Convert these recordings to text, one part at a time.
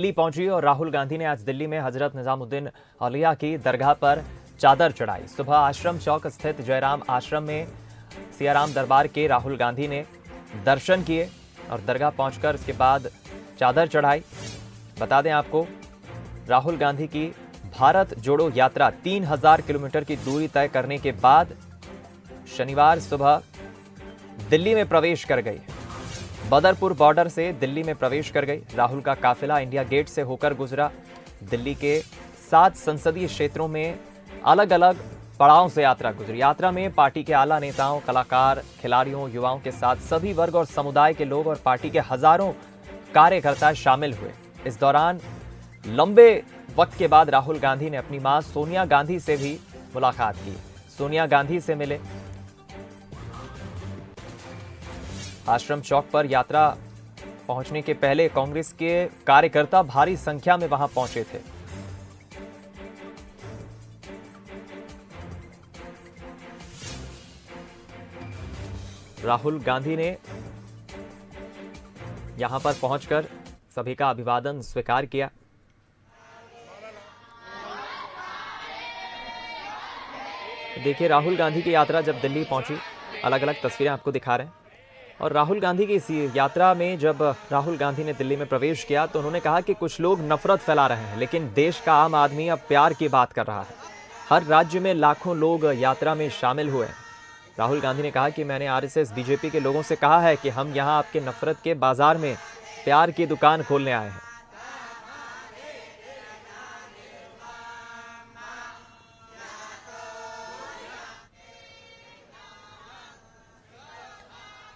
दिल्ली पहुंची और राहुल गांधी ने आज दिल्ली में हजरत निजामुद्दीन औलिया की दरगाह पर चादर चढ़ाई। सुबह आश्रम चौक स्थित जयराम आश्रम में सियाराम दरबार के राहुल गांधी ने दर्शन किए और दरगाह पहुंचकर इसके बाद चादर चढ़ाई। बता दें आपको, राहुल गांधी की भारत जोड़ो यात्रा 3000 किलोमीटर की दूरी तय करने के बाद शनिवार सुबह दिल्ली में प्रवेश कर गई। बदरपुर बॉर्डर से दिल्ली में प्रवेश कर गई। राहुल का काफिला इंडिया गेट से होकर गुजरा। दिल्ली के 7 संसदीय क्षेत्रों में अलग अलग पड़ावों से यात्रा गुजरी। यात्रा में पार्टी के आला नेताओं, कलाकार, खिलाड़ियों, युवाओं के साथ सभी वर्ग और समुदाय के लोग और पार्टी के हजारों कार्यकर्ता शामिल हुए। इस दौरान लंबे वक्त के बाद राहुल गांधी ने अपनी मां सोनिया गांधी से भी मुलाकात की। सोनिया गांधी से मिले। आश्रम चौक पर यात्रा पहुंचने के पहले कांग्रेस के कार्यकर्ता भारी संख्या में वहां पहुंचे थे। राहुल गांधी ने यहां पर पहुंचकर सभी का अभिवादन स्वीकार किया। देखिए, राहुल गांधी की यात्रा जब दिल्ली पहुंची, अलग अलग तस्वीरें आपको दिखा रहे हैं। और राहुल गांधी की इस यात्रा में जब राहुल गांधी ने दिल्ली में प्रवेश किया तो उन्होंने कहा कि कुछ लोग नफरत फैला रहे हैं, लेकिन देश का आम आदमी अब प्यार की बात कर रहा है। हर राज्य में लाखों लोग यात्रा में शामिल हुए। राहुल गांधी ने कहा कि मैंने आरएसएस, बीजेपी के लोगों से कहा है कि हम यहां आपके नफरत के बाजार में प्यार की दुकान खोलने आए हैं।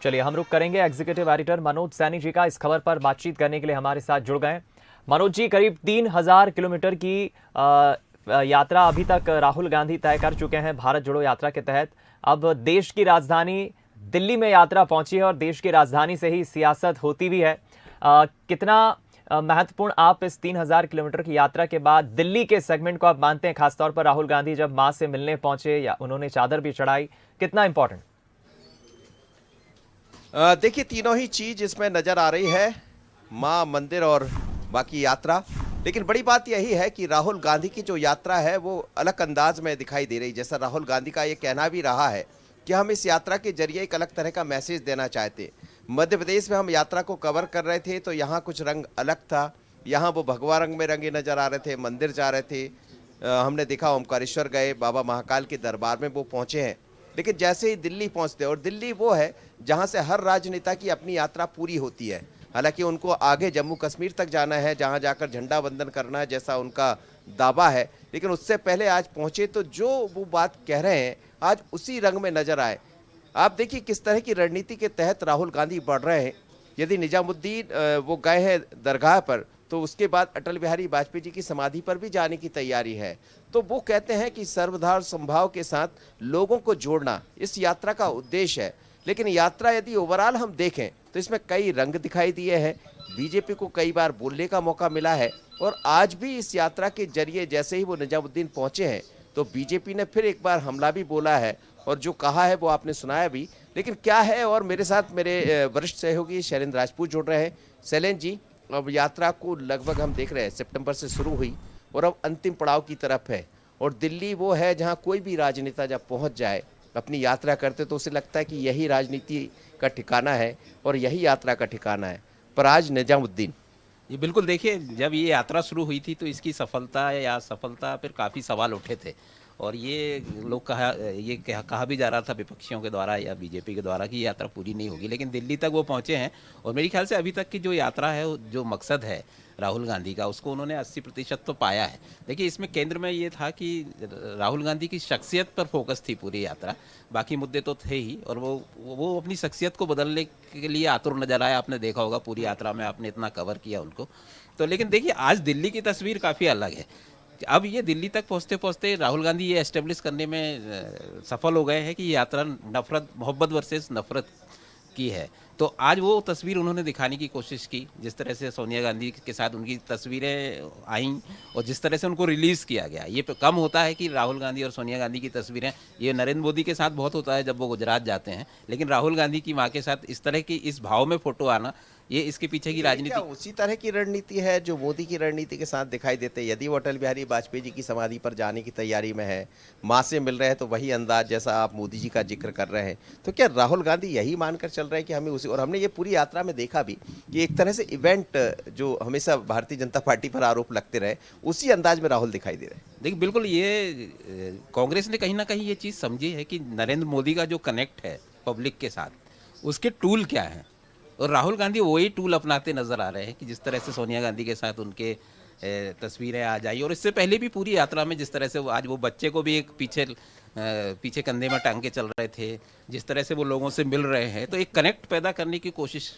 चलिए, हम रुक करेंगे। एग्जीक्यूटिव एडिटर मनोज सैनी जी का इस खबर पर बातचीत करने के लिए हमारे साथ जुड़ गए। मनोज जी, करीब 3000 किलोमीटर की यात्रा अभी तक राहुल गांधी तय कर चुके हैं भारत जोड़ो यात्रा के तहत। अब देश की राजधानी दिल्ली में यात्रा पहुंची है और देश की राजधानी से ही सियासत होती भी है। कितना महत्वपूर्ण आप इस 3000 किलोमीटर की यात्रा के बाद दिल्ली के सेगमेंट को आप मानते हैं, खासतौर पर राहुल गांधी जब मां से मिलने पहुंचे या उन्होंने चादर भी चढ़ाई, कितना इंपॉर्टेंट? देखिए, तीनों ही चीज इसमें नजर आ रही है, माँ, मंदिर और बाकी यात्रा। लेकिन बड़ी बात यही है कि राहुल गांधी की जो यात्रा है वो अलग अंदाज में दिखाई दे रही। जैसा राहुल गांधी का ये कहना भी रहा है कि हम इस यात्रा के जरिए एक अलग तरह का मैसेज देना चाहते। मध्य प्रदेश में हम यात्रा को कवर कर रहे थे तो यहाँ कुछ रंग अलग था, यहाँ वो भगवा रंग में रंगे नजर आ रहे थे, मंदिर जा रहे थे। हमने देखा ओमकारेश्वर गए, बाबा महाकाल के दरबार में वो पहुँचे हैं। लेकिन जैसे ही दिल्ली पहुंचते, और दिल्ली वो है जहां से हर राजनेता की अपनी यात्रा पूरी होती है। हालांकि उनको आगे जम्मू कश्मीर तक जाना है, जहां जाकर झंडा वंदन करना है, जैसा उनका दावा है। लेकिन उससे पहले आज पहुंचे तो जो वो बात कह रहे हैं आज उसी रंग में नजर आए। आप देखिए किस तरह की रणनीति के तहत राहुल गांधी बढ़ रहे हैं। यदि निजामुद्दीन वो गए हैं दरगाह पर, तो उसके बाद अटल बिहारी वाजपेयी जी की समाधि पर भी जाने की तैयारी है। तो वो कहते हैं कि सर्वधार संभाव के साथ लोगों को जोड़ना इस यात्रा का उद्देश्य है। लेकिन यात्रा यदि ओवरऑल हम देखें तो इसमें कई रंग दिखाई दिए हैं। बीजेपी को कई बार बोलने का मौका मिला है और आज भी इस यात्रा के जरिए जैसे ही वो निजामुद्दीन पहुंचे हैं तो बीजेपी ने फिर एक बार हमला भी बोला है और जो कहा है वो आपने सुनाया भी। लेकिन क्या है, और मेरे साथ मेरे वरिष्ठ सहयोगी शैलेंद्र राजपूत जुड़ रहे हैं। शैलेंद्र जी, अब यात्रा को लगभग हम देख रहे हैं सितंबर से शुरू हुई और अब अंतिम पड़ाव की तरफ है। और दिल्ली वो है जहां कोई भी राजनेता जब पहुंच जाए अपनी यात्रा करते तो उसे लगता है कि यही राजनीति का ठिकाना है और यही यात्रा का ठिकाना है। पर आज निजामुद्दीन, ये बिल्कुल देखिए, जब ये यात्रा शुरू हुई थी तो इसकी सफलता या असफलता पर काफ़ी सवाल उठे थे। और ये लोग कहा भी जा रहा था विपक्षियों के द्वारा या बीजेपी के द्वारा कि यात्रा पूरी नहीं होगी। लेकिन दिल्ली तक वो पहुंचे हैं और मेरे ख्याल से अभी तक की जो यात्रा है, जो मकसद है राहुल गांधी का, उसको उन्होंने 80% तो पाया है। देखिए, इसमें केंद्र में ये था कि राहुल गांधी की शख्सियत पर फोकस थी पूरी यात्रा, बाकी मुद्दे तो थे ही। और वो अपनी शख्सियत को बदलने के लिए आतुर नजर आया। आपने देखा होगा पूरी यात्रा में आपने इतना कवर किया उनको। तो लेकिन देखिए, आज दिल्ली की तस्वीर काफ़ी अलग है। अब ये दिल्ली तक पहुंचते पहुंचते राहुल गांधी ये एस्टेब्लिश करने में सफल हो गए हैं कि ये यात्रा नफरत, मोहब्बत वर्सेस नफरत की है। तो आज वो तस्वीर उन्होंने दिखाने की कोशिश की, जिस तरह से सोनिया गांधी के साथ उनकी तस्वीरें आईं और जिस तरह से उनको रिलीज़ किया गया। ये कम होता है कि राहुल गांधी और सोनिया गांधी की तस्वीरें, ये नरेंद्र मोदी के साथ बहुत होता है जब वो गुजरात जाते हैं, लेकिन राहुल गांधी की मां के साथ इस तरह की इस भाव में फ़ोटो आना ये इसके पीछे की क्या राजनीति। उसी तरह की रणनीति है जो मोदी की रणनीति के साथ दिखाई देते हैं? यदि वो अटल बिहारी वाजपेयी जी की समाधि पर जाने की तैयारी में है, माँ से मिल रहे हैं, तो वही अंदाज जैसा आप मोदी जी का जिक्र कर रहे हैं, तो क्या राहुल गांधी यही मानकर चल रहे हैं कि हमें उसी, और हमने ये पूरी यात्रा में देखा भी कि एक तरह से इवेंट जो हमेशा भारतीय जनता पार्टी पर आरोप लगते रहे, उसी अंदाज में राहुल दिखाई दे रहे हैं। देखिए बिल्कुल ये कांग्रेस ने कहीं ना कहीं ये चीज़ समझी है कि नरेंद्र मोदी का जो कनेक्ट है पब्लिक के साथ, उसके टूल क्या हैं, और राहुल गांधी वही टूल अपनाते नजर आ रहे हैं कि जिस तरह से सोनिया गांधी के साथ उनके तस्वीरें आ जाई, और इससे पहले भी पूरी यात्रा में जिस तरह से आज वो बच्चे को भी एक पीछे कंधे में टांग के चल रहे थे, जिस तरह से वो लोगों से मिल रहे हैं, तो एक कनेक्ट पैदा करने की कोशिश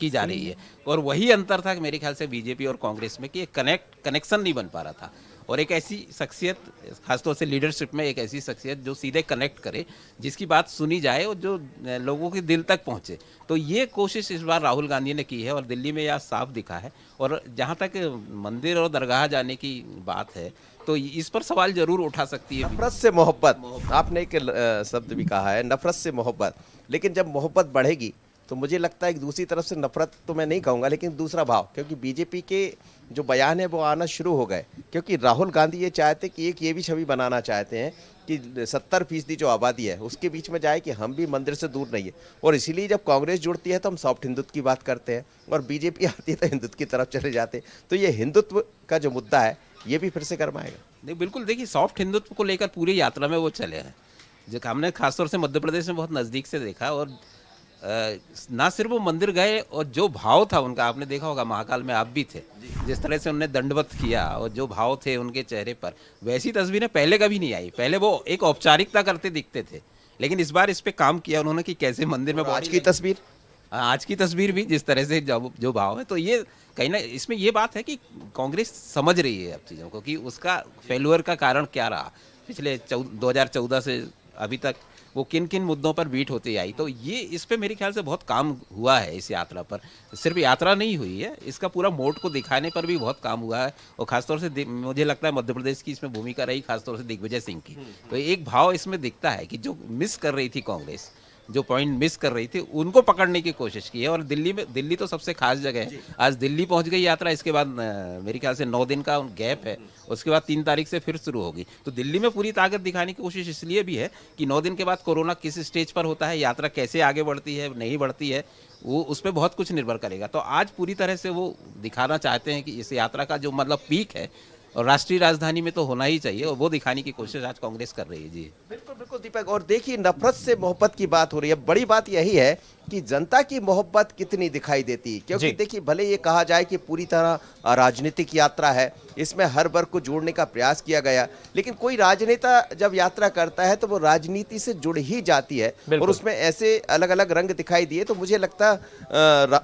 की जा रही है। और वही अंतर था मेरे ख्याल से बीजेपी और कांग्रेस में कि एक कनेक्शन नहीं बन पा रहा था, और एक ऐसी शख्सियत, खासतौर से लीडरशिप में एक ऐसी शख्सियत जो सीधे कनेक्ट करे, जिसकी बात सुनी जाए और जो लोगों के दिल तक पहुंचे, तो ये कोशिश इस बार राहुल गांधी ने की है और दिल्ली में यह साफ दिखा है। और जहां तक मंदिर और दरगाह जाने की बात है, तो इस पर सवाल जरूर उठा सकती है। नफरत से मोहब्बत, आपने एक शब्द भी कहा है, नफरत से मोहब्बत, लेकिन जब मोहब्बत बढ़ेगी तो मुझे लगता है एक दूसरी तरफ से नफरत तो मैं नहीं कहूँगा, लेकिन दूसरा भाव, क्योंकि बीजेपी के जो बयान है वो आना शुरू हो गए, क्योंकि राहुल गांधी ये चाहते कि एक ये भी छवि बनाना चाहते हैं कि 70% जो आबादी है उसके बीच में जाए कि हम भी मंदिर से दूर नहीं है, और इसीलिए जब कांग्रेस जुड़ती है तो हम सॉफ्ट हिंदुत्व की बात करते हैं, और बीजेपी आती है तो हिंदुत्व की तरफ चले जाते हैं। तो ये हिंदुत्व का जो मुद्दा है ये भी फिर से गर्माएगा। नहीं बिल्कुल, देखिए सॉफ्ट हिंदुत्व को लेकर पूरी यात्रा में वो चले हैं, जो हमने खासतौर से मध्य प्रदेश में बहुत नज़दीक से देखा। और ना सिर्फ वो मंदिर गए, और जो भाव था उनका, आपने देखा होगा महाकाल में आप भी थे, जिस तरह से उन्होंने दंडवत किया और जो भाव थे उनके चेहरे पर, वैसी तस्वीरें पहले कभी नहीं आई। पहले वो एक औपचारिकता करते दिखते थे, लेकिन इस बार इस पे काम किया उन्होंने कि कैसे मंदिर में। आज की तस्वीर, आज की तस्वीर भी जिस तरह से जो भाव है, तो ये कहीं ना इसमें ये बात है कि कांग्रेस समझ रही है अब चीज़ों को कि उसका फेल्यूअर का कारण क्या रहा पिछले 2014 से अभी तक, वो किन किन मुद्दों पर बीट होती आई। तो ये इस पे मेरे ख्याल से बहुत काम हुआ है इस यात्रा पर। सिर्फ यात्रा नहीं हुई है, इसका पूरा मोड को दिखाने पर भी बहुत काम हुआ है, और खासतौर से मुझे लगता है मध्य प्रदेश की इसमें भूमिका रही, खासतौर से दिग्विजय सिंह की। तो एक भाव इसमें दिखता है कि जो मिस कर रही थी कांग्रेस, जो पॉइंट मिस कर रही थी, उनको पकड़ने की कोशिश की है। और दिल्ली तो सबसे खास जगह है। आज दिल्ली पहुंच गई यात्रा, इसके बाद मेरे ख्याल से 9 दिन का गैप है, उसके बाद 3 तारीख से फिर शुरू होगी। तो दिल्ली में पूरी ताकत दिखाने की कोशिश इसलिए भी है कि 9 दिन के बाद कोरोना किस स्टेज पर होता है, यात्रा कैसे आगे बढ़ती है नहीं बढ़ती है, वो उस पर बहुत कुछ निर्भर करेगा। तो आज पूरी तरह से वो दिखाना चाहते हैं कि इस यात्रा का जो मतलब पीक है, और राष्ट्रीय राजधानी में तो होना ही चाहिए, और वो दिखाने की कोशिश आज कांग्रेस कर रही है। जी बिल्कुल बिल्कुल दीपक, और देखिए नफरत से मोहब्बत की बात हो रही है, बड़ी बात यही है कि जनता की मोहब्बत कितनी दिखाई देती है। क्योंकि देखिए भले ये कहा जाए कि पूरी तरह राजनीतिक यात्रा है, इसमें हर वर्ग को जोड़ने का प्रयास किया गया, लेकिन कोई राजनेता जब यात्रा करता है तो वो राजनीति से जुड़ ही जाती है, और उसमें ऐसे अलग अलग रंग दिखाई दिए। तो मुझे लगता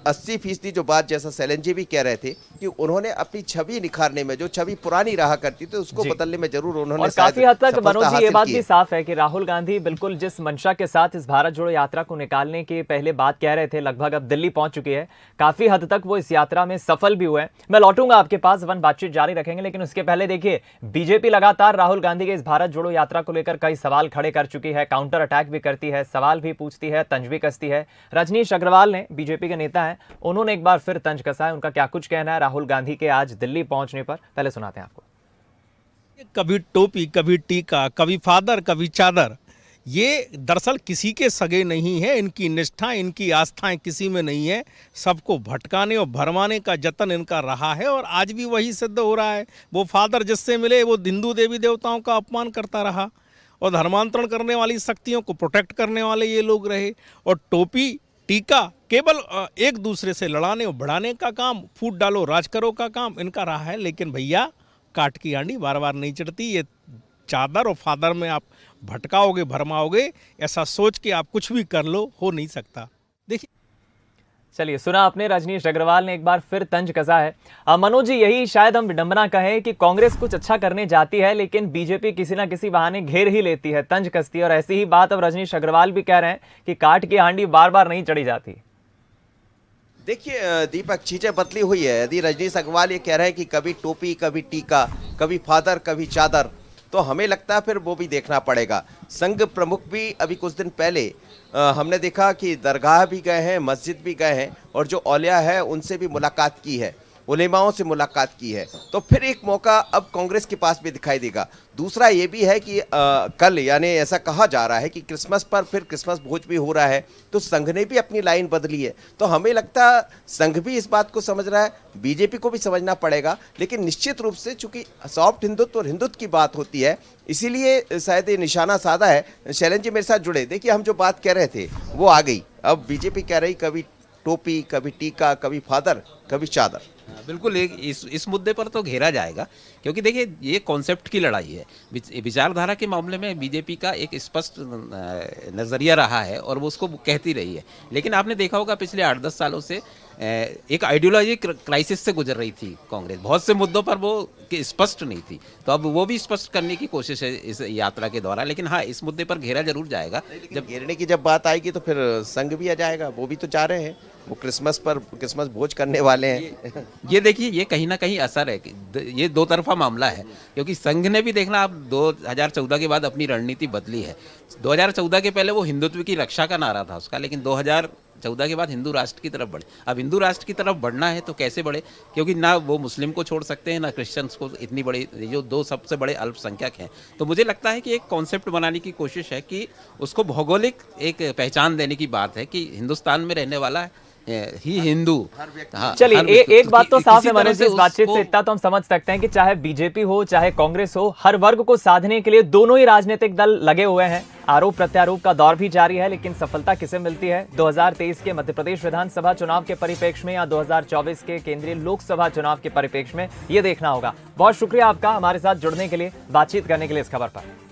80% जो बात जैसा सैलन जी भी कह रहे थे कि उन्होंने अपनी छवि निखारने में, जो छवि पुरानी रहा करती थी उसको बदलने में जरूर उन्होंने, और काफी हद तक मनोज जी ये बात भी साफ है कि राहुल गांधी बिल्कुल जिस मंशा के साथ इस भारत जोड़ो यात्रा को निकालने की पहले बात कह रहे थे, लगभग अब दिल्ली पहुंच चुकी है। काफी हद तक वो इस यात्रा में सफल भी हुए। मैं लौटूंगा आपके पास, वन बातचीत जारी रखेंगे, लेकिन उसके पहले देखिए बीजेपी लगातार राहुल गांधी के इस भारत जोड़ो यात्रा को लेकर कई सवाल खड़े कर चुकी है, काउंटर अटैक भी करती है, सवाल भी पूछती है, तंज भी कसती है। रजनीश अग्रवाल ने, बीजेपी के नेता हैं, उन्होंने एक बार फिर तंज कसा है। उनका क्या कुछ कहना है राहुल गांधी के आज दिल्ली पहुंचने पर, पहले सुनाते हैं आपको। कभी टोपी, कभी टीका, कभी फादर, कभी चादर, ये दरअसल किसी के सगे नहीं है। इनकी निष्ठा, इनकी आस्थाएं किसी में नहीं है। सबको भटकाने और भरमाने का जतन इनका रहा है, और आज भी वही सिद्ध हो रहा है। वो फादर जिससे मिले वो हिंदू देवी देवताओं का अपमान करता रहा, और धर्मांतरण करने वाली शक्तियों को प्रोटेक्ट करने वाले ये लोग रहे। और टोपी टीका केवल एक दूसरे से लड़ाने और बढ़ाने का काम, फूट डालो राज करो का काम इनका रहा है। लेकिन भैया काट की आंडी बार बार नहीं चढ़ती। ये चादर और फादर में आप भटकाओगे, भरमाओगे, ऐसा सोच के आप कुछ भी कर लो, हो नहीं सकता। देखिए, चलिए सुना आपने, रजनीश अग्रवाल ने एक बार फिर तंज कसा है। मनोज जी, यही शायद हम विडंबना कहें कि कांग्रेस कुछ अच्छा करने जाती है, लेकिन बीजेपी किसी ना किसी बहाने घेर ही लेती है, तंज कसती है। और ऐसी ही बात अब रजनीश अग्रवाल भी कह रहे हैं कि काट की हांडी बार बार नहीं चढ़ी जाती। देखिए दीपक, चीजें बदली हुई है। यदि रजनीश अग्रवाल ये कह रहे हैं कि कभी टोपी, कभी टीका, कभी फादर, कभी चादर, तो हमें लगता है फिर वो भी देखना पड़ेगा। संघ प्रमुख भी अभी कुछ दिन पहले हमने देखा कि दरगाह भी गए हैं, मस्जिद भी गए हैं और जो औलिया है उनसे भी मुलाकात की है, उलेमाओं से मुलाकात की है। तो फिर एक मौका अब कांग्रेस के पास भी दिखाई देगा। दूसरा ये भी है कि कल यानी ऐसा कहा जा रहा है कि क्रिसमस पर फिर क्रिसमस भोज भी हो रहा है, तो संघ ने भी अपनी लाइन बदली है। तो हमें लगता है संघ भी इस बात को समझ रहा है, बीजेपी को भी समझना पड़ेगा। लेकिन निश्चित रूप से चूंकि सॉफ्ट हिंदुत्व और हिंदुत्व की बात होती है, इसीलिए शायद ये निशाना साधा है। शैलेंद्र जी मेरे साथ जुड़े, देखिए हम जो बात कह रहे थे वो आ गई। अब बीजेपी कह रही कभी टोपी, कभी टीका, कभी फादर, कभी चादर। बिल्कुल इस मुद्दे पर तो घेरा जाएगा, क्योंकि देखिए ये कॉन्सेप्ट की लड़ाई है। विचारधारा के मामले में बीजेपी का एक स्पष्ट नज़रिया रहा है और वो उसको कहती रही है। लेकिन आपने देखा होगा पिछले 8-10 सालों से एक आइडियोलॉजी क्राइसिस से गुजर रही थी कांग्रेस। बहुत से मुद्दों पर वो स्पष्ट नहीं थी, तो अब वो भी स्पष्ट करने की कोशिश है इस यात्रा के दौरान। लेकिन हाँ, इस मुद्दे पर घेरा जरूर जाएगा। जब घेरने की जब बात आएगी तो फिर संघ भी आ जाएगा, वो भी तो जा रहे हैं, वो क्रिसमस भोज करने वाले हैं। ये देखिए, ये कहीं ना कहीं असर है कि ये दो तरफा मामला है, क्योंकि संघ ने भी देखना अब 2014 के बाद अपनी रणनीति बदली है। 2014 के पहले वो हिंदुत्व की रक्षा का नारा था उसका, लेकिन 2014 के बाद हिंदू राष्ट्र की तरफ बढ़े। अब हिंदू राष्ट्र की तरफ बढ़ना है तो कैसे बढ़े, क्योंकि ना वो मुस्लिम को छोड़ सकते हैं ना क्रिश्चियंस को, इतनी बड़ी जो दो सबसे बड़े अल्पसंख्यक हैं। तो मुझे लगता है कि एक कॉन्सेप्ट बनाने की कोशिश है कि उसको भौगोलिक एक पहचान देने की बात है कि हिंदुस्तान में रहने वाला ही हिंदू। हाँ, चलिए एक बात तो साफ है मनोज जी, इस बातचीत उसको से इतना तो हम समझ सकते हैं कि चाहे बीजेपी हो चाहे कांग्रेस हो, हर वर्ग को साधने के लिए दोनों ही राजनीतिक दल लगे हुए हैं। आरोप प्रत्यारोप का दौर भी जारी है, लेकिन सफलता किसे मिलती है 2023 के मध्य प्रदेश विधानसभा चुनाव के परिप्रेक्ष्य में या 2024 के केंद्रीय लोकसभा चुनाव के परिप्रेक्ष्य में, ये देखना होगा। बहुत शुक्रिया आपका हमारे साथ जुड़ने के लिए, बातचीत करने के लिए इस खबर पर।